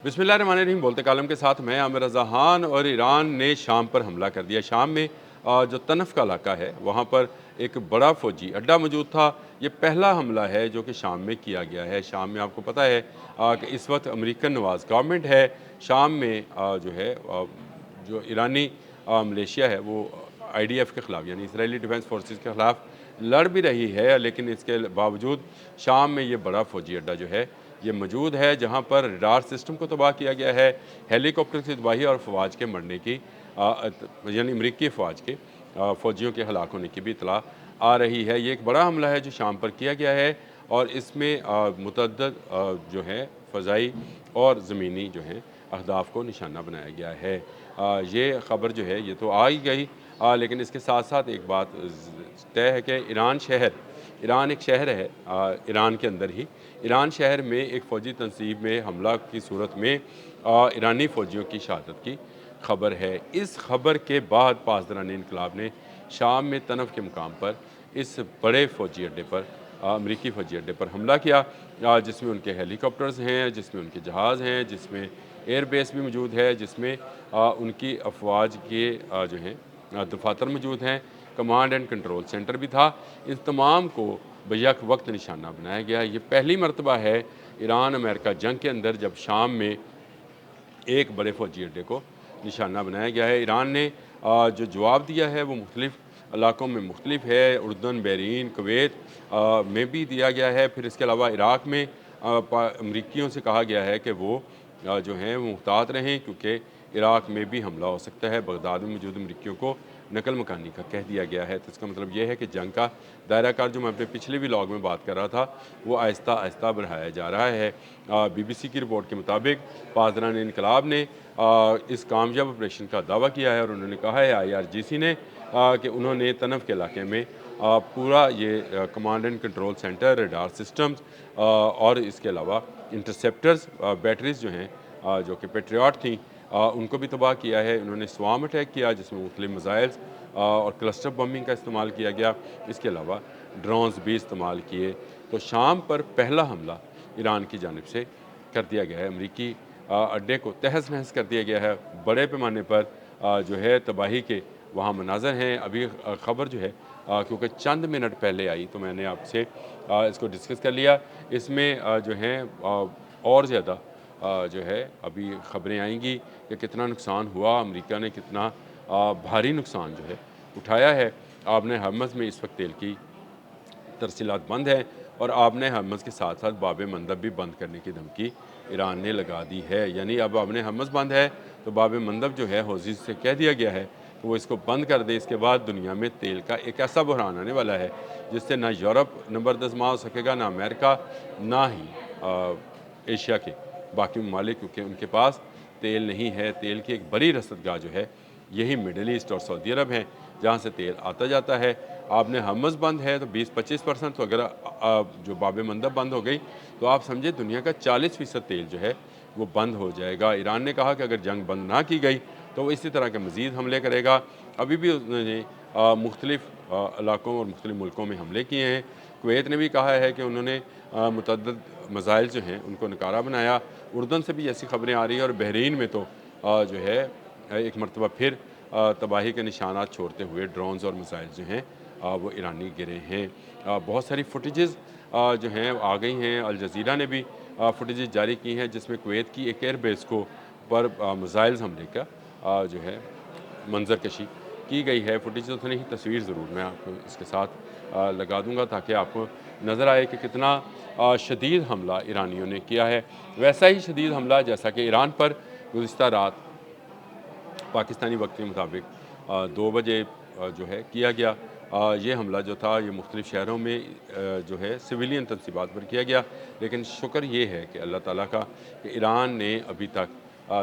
बिस्मिल्लाहिर्रहमानिर्रहीम। बोलते कालम के साथ मैं आमिर रज़ा ख़ान। और ईरान ने शाम पर हमला कर दिया। शाम में जो तनफ़ का इलाका है वहाँ पर एक बड़ा फ़ौजी अड्डा मौजूद था। ये पहला हमला है जो कि शाम में किया गया है। शाम में आपको पता है कि इस वक्त अमेरिकन नवाज़ गवर्नमेंट है। शाम में जो है जो ईरानी मलेशिया है वो IDF के ख़िलाफ़ यानी इसराइली डिफेंस फोर्सेस के ख़िलाफ़ लड़ भी रही है, लेकिन इसके बावजूद शाम में ये बड़ा फ़ौजी अड्डा जो है ये मौजूद है, जहाँ पर रडार सिस्टम को तबाह किया गया है, हेलीकॉप्टर की तबाही और फ़वाज के मरने की यानी अमरीकी फ़वाज के फ़ौजियों के हलाक होने की भी इतला आ रही है। ये एक बड़ा हमला है जो शाम पर किया गया है और इसमें मुतअद्दिद जो है फ़ज़ाई और ज़मीनी जो है अहदाफ़ को निशाना बनाया गया है। ये ख़बर जो है ये तो आ ही गई, लेकिन इसके साथ साथ एक बात तय है कि ईरान एक शहर है ईरान के अंदर ही। ईरान शहर में एक फ़ौजी तनसीब में हमला की सूरत में ईरानी फ़ौजियों की शहादत की खबर है। इस खबर के बाद पासदारान इनकलाब ने शाम में तनफ़ के मुकाम पर इस बड़े फ़ौजी अड्डे पर अमरीकी फ़ौजी अड्डे पर हमला किया, जिसमें उनके हेलीकॉप्टर्स हैं, जिसमें उनके जहाज़ हैं, जिसमें एयर बेस भी मौजूद है, जिसमें उनकी अफवाज के जो हैं दफातर मौजूद हैं, कमांड एंड कंट्रोल सेंटर भी था। इन तमाम को बैक वक्त निशाना बनाया गया। ये पहली मरतबा है ईरान अमेरिका जंग के अंदर जब शाम में एक बड़े फ़ौजी अड्डे को निशाना बनाया गया है। ईरान ने जो जवाब दिया है वो मुख्तलिफ़ इलाकों में मुख्तलिफ है। उर्दन, बहरीन, कुवैत में भी दिया गया है। फिर इसके अलावा इराक़ में अमरीकियों से कहा गया है कि वो जो हैं वो मुहतात रहें, क्योंकि इराक़ में भी हमला हो सकता है। बगदाद में मौजूद अमरीकियों को नकल मकानी का कह दिया गया है। तो इसका मतलब ये है कि जंग का दायरा कार जो मैं अपने पिछले व्लॉग में बात कर रहा था वो आहिस्ता आहिस्ता बढ़ाया जा रहा है। BBC की रिपोर्ट के मुताबिक पासदारान इनकलाब ने इस कामयाब ऑपरेशन का दावा किया है और उन्होंने कहा है IRGC ने कि उन्होंने तनफ़ के इलाके में पूरा ये command and control centre, radar systems और इसके अलावा इंटरसेप्टर्स बैटरीज़ जो हैं जो कि पेट्रियट थी उनको भी तबाह किया है। उन्होंने स्वाम अटैक किया जिसमें मुख्तलिफ मिसाइल्स और क्लस्टर बम्बिंग का इस्तेमाल किया गया। इसके अलावा ड्रोन्स भी इस्तेमाल किए। तो शाम पर पहला हमला ईरान की जानिब से कर दिया गया है। अमरीकी अड्डे को तहस नहस कर दिया गया है। बड़े पैमाने पर जो है तबाही के वहाँ मनाज़र हैं। अभी ख़बर जो है क्योंकि चंद मिनट पहले आई तो मैंने आपसे इसको डिस्कस कर लिया। इसमें जो हैं और ज़्यादा जो है अभी ख़बरें आएंगी कि कितना नुकसान हुआ, अमेरिका ने कितना भारी नुकसान जो है उठाया है। आपने हरमज़ में इस वक्त तेल की तरसीलात बंद है और आपने हरमज़ के साथ साथ बाब मंदब भी बंद करने की धमकी ईरान ने लगा दी है। यानी अब आपने हरमज़ बंद है तो बाब मंदब जो है हौज़ी से कह दिया गया है कि वो इसको बंद कर दे। इसके बाद दुनिया में तेल का एक ऐसा बहरान आने वाला है जिससे ना यूरोप नंबर आज़मा हो सकेगा, ना अमेरिका, ना ही एशिया के बाकी ममालिक, क्योंकि उनके पास तेल नहीं है। तेल की एक बड़ी रसदगाह जो है यही मिडल ईस्ट और सऊदी अरब हैं, जहाँ से तेल आता जाता है। आपने हरमज़ बंद है तो 20-25% तो अगर जो बाब मंदब बंद हो गई तो आप समझे दुनिया का 40% तेल जो है वो बंद हो जाएगा। ईरान ने कहा कि अगर जंग बंद ना की गई तो वो इसी तरह के मज़ीद हमले करेगा। अभी भी उसने मुख्तलिफ़ इलाकों और मुख्तलिफ़ मुल्कों में हमले किए हैं। कुवैत ने भी कहा है कि उन्होंने मुतअद्दिद मिसाइल जो हैं उनको नकारा बनाया। उर्दन से भी ऐसी ख़बरें आ रही हैं और बहरीन में तो जो है एक मरतबा फिर तबाही के निशानात छोड़ते हुए ड्रोन्स और मिसाइल जो हैं वो ईरानी गिरे हैं। बहुत सारी फुटेजेस जो हैं आ गई हैं। अल जज़ीरा ने भी फुटेजेस जारी की हैं जिसमें कुवैत की एक एयर बेस को पर मिसाइल्स हमले का जो है मंजर कशी की गई है। फुटेज तो नहीं, तस्वीर ज़रूर मैं आपको इसके साथ लगा दूँगा ताकि आपको नज़र आए कि कितना शदीद हमला ईरानियों ने किया है। वैसा ही शदीद हमला जैसा कि ईरान पर गुज़िश्ता रात पाकिस्तानी वक्त के मुताबिक 2 बजे जो है किया गया। ये हमला जो था ये मुख्तलिफ़ शहरों में जो है सिविलियन तनसीबात पर किया गया। लेकिन शुक्र ये है कि अल्लाह ताला का कि ईरान ने अभी तक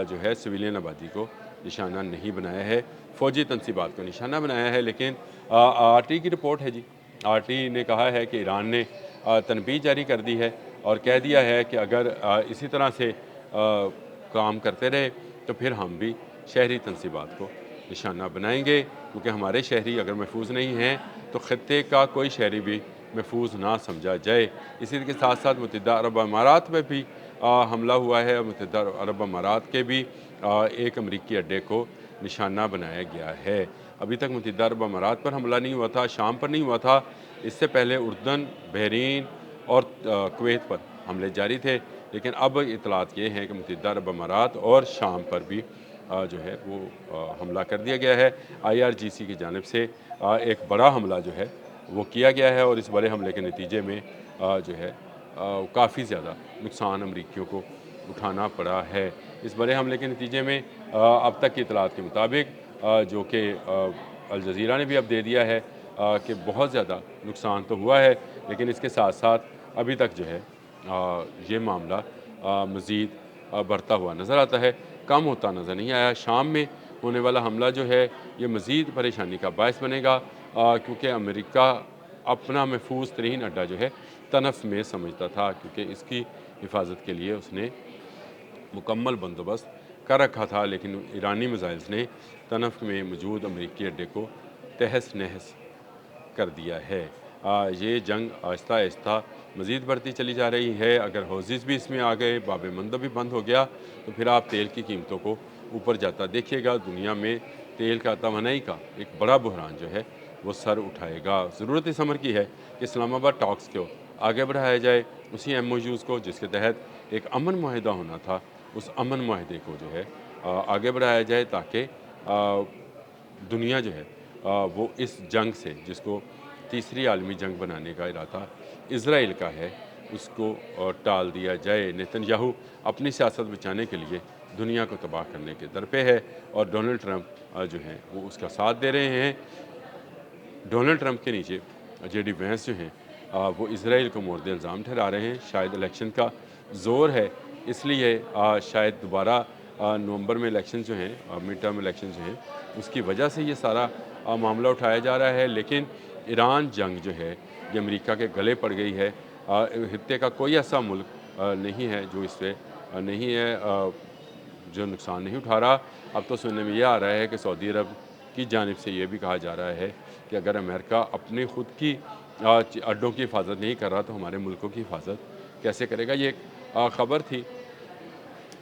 जो है सिविलियन आबादी को निशाना नहीं बनाया है, फ़ौजी तनसीबात को निशाना बनाया है। लेकिन RT की रिपोर्ट है जी, RT ने कहा है कि ईरान ने तनबीह जारी कर दी है और कह दिया है कि अगर इसी तरह से काम करते रहे तो फिर हम भी शहरी तनसीबात को निशाना बनाएंगे, क्योंकि हमारे शहरी अगर महफूज नहीं हैं तो ख़त्े का कोई शहरी भी महफूज ना समझा जाए। इसी के साथ साथ मुत्तहिदा अरब अमारात में भी हमला हुआ है। मुत्तहिदा अरब अमारात के भी एक अमरीकी अड्डे को निशाना बनाया गया है। अभी तक मुत्तहिदा अरब अमारात पर हमला नहीं हुआ था, शाम पर नहीं हुआ था। इससे पहले उर्दन, बहरीन और कुवैत पर हमले जारी थे, लेकिन अब इतलात ये हैं कि मुत्तहिदा अरब अमारात और शाम पर भी जो है वो हमला कर दिया गया है। IRGC की जानिब से एक बड़ा हमला जो है वो किया गया है और इस बड़े हमले के नतीजे में जो है काफ़ी ज़्यादा नुकसान अमरीकियों को उठाना पड़ा है। इस बड़े हमले के नतीजे में अब तक की इतलात के मुताबिक जो कि अल जज़ीरा ने भी अब दे दिया है कि बहुत ज़्यादा नुकसान तो हुआ है, लेकिन इसके साथ साथ अभी तक जो है ये मामला मज़ीद बढ़ता हुआ नज़र आता है, कम होता नज़र नहीं आया। शाम में होने वाला हमला जो है ये मज़ीद परेशानी का बायस बनेगा, क्योंकि अमेरिका अपना महफूज तरीन अड्डा जो है तनफ में समझता था, क्योंकि इसकी हिफाजत के लिए उसने मुकम्मल बंदोबस्त कर रखा था। लेकिन ईरानी मिसाइल्स ने तनफ में मौजूद अमेरिकी अड्डे को तहस नहस कर दिया है। ये जंग आहिस्ता आहिस्ता मज़ीद बढ़ती चली जा रही है। अगर हौज़िस भी इसमें आ गए, बाब मंदब भी बंद हो गया, तो फिर आप तेल की कीमतों को ऊपर जाता देखिएगा। दुनिया में तेल का, तवानाई का एक बड़ा बहरान जो है वो सर उठाएगा। ज़रूरत इस अमर की है कि इस्लामाबाद टॉक्स को आगे बढ़ाया जाए, उसी MOUs को जिसके तहत एक अमन माहिदा होना था, उस अमन माहिदे को जो है आगे बढ़ाया जाए, ताकि दुनिया जो है वो इस जंग से, जिसको तीसरी आलमी जंग बनाने का इरादा इसराइल का है, उसको टाल दिया जाए। नेतन्याहू अपनी सियासत बचाने के लिए दुनिया को तबाह करने के दर पे है और डोनाल्ड ट्रंप जो हैं वो उसका साथ दे रहे हैं। डोनाल्ड ट्रंप के नीचे JD वैंस जो हैं वो इसराइल को मोर्द इल्ज़ाम ठहरा रहे हैं। शायद इलेक्शन का ज़ोर है, इसलिए शायद दोबारा नवंबर में इलेक्शन जो हैं, मिड टर्म इलेक्शन जो हैं, उसकी वजह से ये सारा मामला उठाया जा रहा है। लेकिन ईरान जंग जो है ये अमेरिका के गले पड़ गई है। खित्ते का कोई ऐसा मुल्क नहीं है जो इससे नहीं है जो नुकसान नहीं उठा रहा। अब तो सुनने में ये आ रहा है कि सऊदी अरब की जानिब से ये भी कहा जा रहा है कि अगर अमेरिका अपनी ख़ुद की अड्डों की हिफाजत नहीं कर रहा, तो हमारे मुल्कों की हिफाजत कैसे करेगा। ये एक ख़बर थी,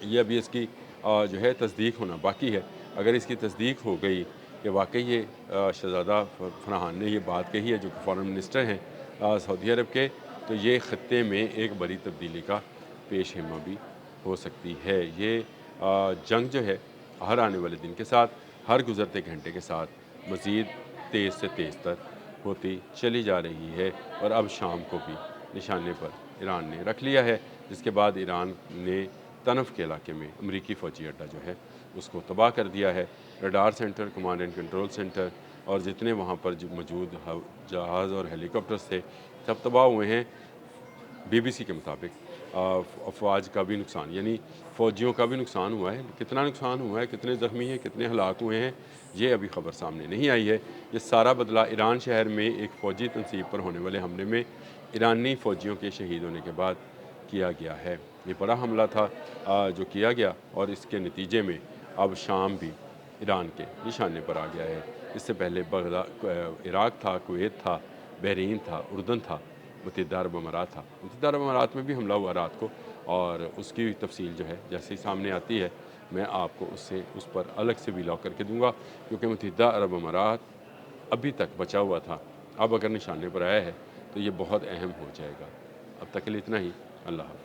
ये अभी इसकी जो है तस्दीक होना बाकी है। अगर इसकी तस्दीक हो गई कि वाकई ये शहज़ादा फरहान ने ये बात कही है, जो कि फ़ॉरेन मिनिस्टर हैं सऊदी अरब के, तो ये ख़त्ते में एक बड़ी तब्दीली का पेश हेमा भी हो सकती है। ये जंग जो है हर आने वाले दिन के साथ, हर गुज़रते घंटे के साथ मज़ीद तेज़ से तेज़ तर होती चली जा रही है और अब शाम को भी निशाने पर ईरान ने रख लिया है, जिसके बाद ईरान ने तनफ के इलाके में अमरीकी फ़ौजी अड्डा जो है उसको तबाह कर दिया है। Radar centre, command and control centre और जितने वहाँ पर मौजूद जहाज़ और हेलीकॉप्टर्स थे, सब तबाह हुए हैं। BBC के मुताबिक अफवाज का भी नुकसान, यानी फ़ौजियों का भी नुकसान हुआ है। कितना नुकसान हुआ है, कितने ज़ख्मी हैं, कितने हलाक हुए हैं, ये अभी ख़बर सामने नहीं आई है। ये सारा बदला ईरान शहर में एक फ़ौजी तनसीब पर होने वाले हमले में ईरानी फ़ौजियों के शहीद होने के बाद किया गया है। ये बड़ा हमला था जो किया गया और इसके नतीजे में अब शाम भी ईरान के निशाने पर आ गया है। इससे पहले इराक़ था, कुवैत था, बहरीन था, उर्दन था, मुत्तहिदा अरब अमारात था। मुत्तहिदा अरब अमारात में भी हमला हुआ रात को, और उसकी तफसील जो है जैसे ही सामने आती है मैं आपको उस पर अलग से भी लॉक करके दूंगा, क्योंकि मुत्तहिदा अरब अमारात अभी तक बचा हुआ था, अब अगर निशाने पर आया है तो ये बहुत अहम हो जाएगा। अब तक के लिए इतना ही। अल्लाह हाफ़िज़।